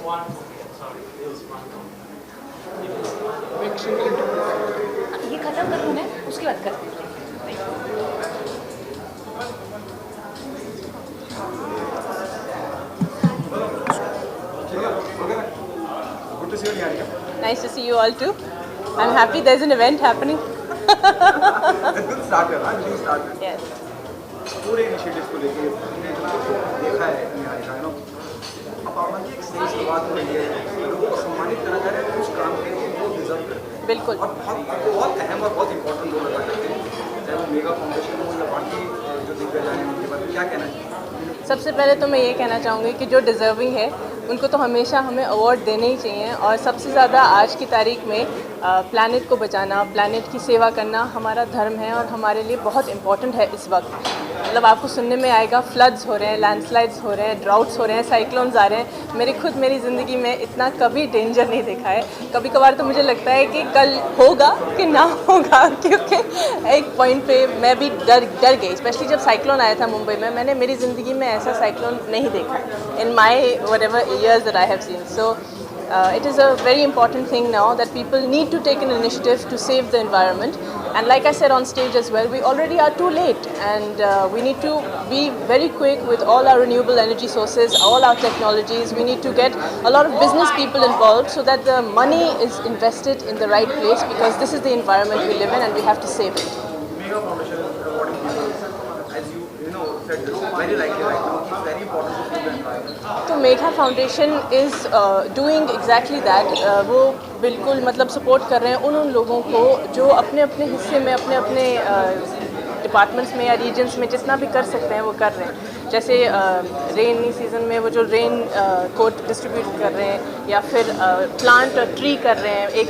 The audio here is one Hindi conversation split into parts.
ये खत्म करूँ मैं, उसके बाद करती हूँ। Good to see you, Niharika. Nice to see you all too. I'm happy there's an event happening. It's good start है ना, new start है. Yes. पूरे initiatives को लेके हमने जो देखा है निहारिका है ना, अपार्टमेंट की एक स्टेज की बात हो रही है, लोगों को सम्मानित करा जा रहा है, कुछ काम के लिए वो डिजर्व करते हैं. बिल्कुल. और बहुत अहम और बहुत इम्पोर्टेंट रोल अदा करते हैं, चाहे वो मेगा फाउंडेशन हो या बाकी जो दिग्गज हैं उनके बारे में क्या कहना चाहिए? सबसे पहले तो मैं ये कहना चाहूँगी कि जो डिज़र्विंग है उनको तो हमेशा हमें अवार्ड देने ही चाहिए, और सबसे ज़्यादा आज की तारीख में प्लैनेट को बचाना, प्लैनेट की सेवा करना हमारा धर्म है और हमारे लिए बहुत इम्पॉर्टेंट है इस वक्त. मतलब आपको सुनने में आएगा फ्लड्स हो रहे हैं, लैंडस्लाइड्स हो रहे हैं, ड्राउट्स हो रहे हैं, साइक्लोन्स आ रहे हैं. मेरी ज़िंदगी में इतना कभी डेंजर नहीं देखा है. कभी कभार तो मुझे लगता है कि कल होगा कि ना होगा, क्योंकि एक पॉइंट पे मैं भी डर गई. स्पेशली जब साइक्लोन आया था मुंबई में, मैंने मेरी ज़िंदगी में ऐसा साइक्लोन नहीं देखा इन माई whatever years that I have seen. So it is a very important thing now that people need to take an initiative to save the environment. And like I said on stage as well, we already are too late, and we need to be very quick with all our renewable energy sources, all our technologies. We need to get a lot of business people involved so that the money is invested in the right place, because this is the environment we live in and we have to save it. Mega Foundation is awarding people, as you know, said very rightly right now, it's very important to save the environment. तो Megha foundation is doing exactly that. वो बिल्कुल मतलब सपोर्ट कर रहे हैं उन लोगों को जो अपने अपने हिस्से में अपने डिपार्टमेंट्स में या रीजन्स में जितना भी कर सकते हैं वो कर रहे हैं. जैसे रेनी सीज़न में वो जो रेन कोट डिस्ट्रीब्यूट कर रहे हैं, या फिर प्लांट ट्री कर रहे हैं, एक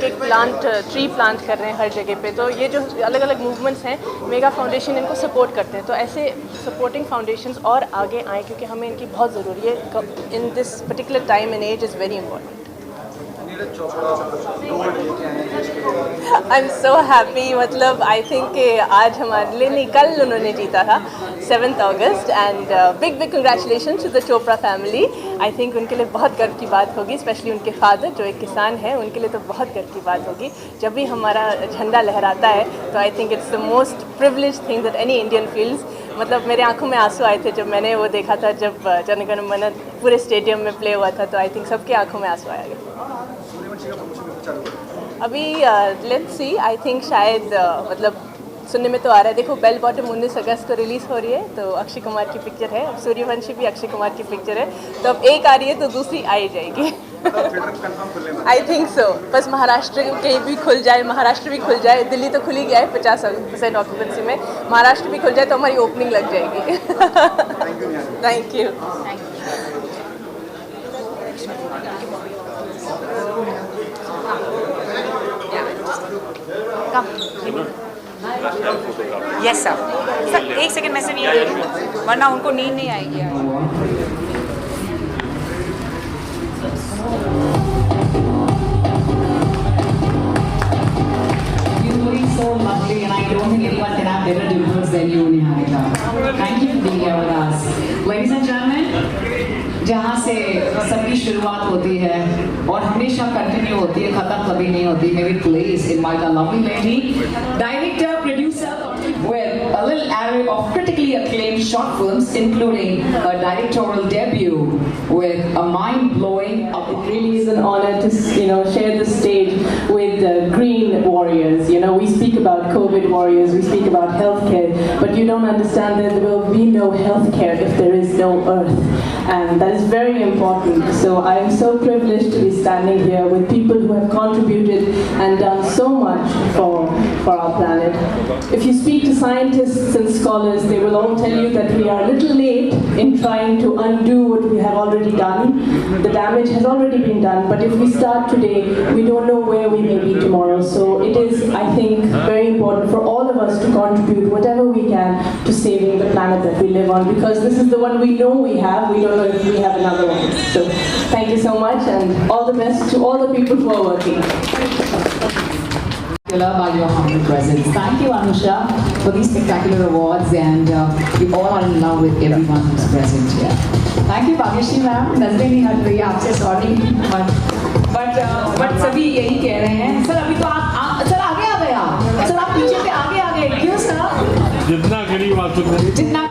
ट्री प्लांट कर रहे हैं हर जगह पे. तो ये जो अलग अलग मूवमेंट्स हैं, मेगा फाउंडेशन इनको सपोर्ट करते हैं. तो ऐसे सपोर्टिंग फाउंडेशंस और आगे आएँ, क्योंकि हमें इनकी बहुत ज़रूरी है. In this particular time and age is very important. Neeraj Chopra gold लेके आए हैं देश के लिए. I am so happy. मतलब आई थिंक आज हमारे लिए नहीं, कल उन्होंने जीता था 7 अगस्त, and big congratulation to the Chopra family. I think उनके लिए बहुत गर्व की बात होगी, स्पेशली उनके फादर जो एक किसान है, उनके लिए तो बहुत गर्व की बात होगी. जब भी हमारा झंडा लहराता है तो I think it's the most privilege thing that any Indian feels. मतलब मेरे आंखों में आंसू आए थे जब मैंने वो देखा था, जब जन गण मन पूरे स्टेडियम में प्ले हुआ था. तो आई थिंक सबके आंखों में आंसू आया गया. अभी लेट्स सी, आई थिंक शायद मतलब सुनने में तो आ रहा है. देखो, बेल बॉटम 19 अगस्त को रिलीज़ हो रही है, तो अक्षय कुमार की पिक्चर है. अब सूर्यवंशी भी अक्षय कुमार की पिक्चर है, तो अब एक आ रही है तो दूसरी आ ही जाएगी. I think so. बस महाराष्ट्र कहीं भी खुल जाए, महाराष्ट्र भी खुल जाए. दिल्ली तो खुल ही गया है 50% ऑक्यूपेंसी में. महाराष्ट्र भी खुल जाए तो हमारी ओपनिंग लग जाएगी. Thank you. Yes sir. एक सेकंड में से नहीं दे दूँ, वरना उनको नींद नहीं आएगी. So lovely, and I don't think anyone can have better dimples than you, Niharika. Thank you for being here with us. Ladies and gentlemen, जहाँ से सबकी शुरुआत होती है और हमेशा कंटिन्यू होती है, खत्म कभी नहीं होती. May we please invite a lovely lady, director, producer, with a little array of critically acclaimed short films, including a directorial debut with a mind-blowing. It really is an honor to share the stage with the Green Warriors. We speak about COVID warriors, we speak about healthcare, but you don't understand that there will be no healthcare if there is no earth, and that is very important. So I am so privileged to be standing here with people who have contributed and done so much for our planet. If you speak to scientists and scholars, they will all tell you that we are a little late in trying to undo what we have already done. The damage has already been done, but if we start today, we don't know where we may be tomorrow. So it is, I think, very important for all of us to contribute whatever we can to saving the planet that we live on, because this is the one we know we have. We don't know if we have another one. So thank you so much, and all the best to all the people who are working. By your humble presence. Thank you, Anusha, for these spectacular awards, and we all are in love with everyone who's present here. Thank you, Bhagyashree ma'am. नजरें नहीं हट रही है आपसे, sorry, but सभी यही कह रहे हैं. सर अभी तो आप सर आगे आ गए आप. सर आप पीछे से आगे आ गए. क्यों सर? जितना करीब आ सकते जितना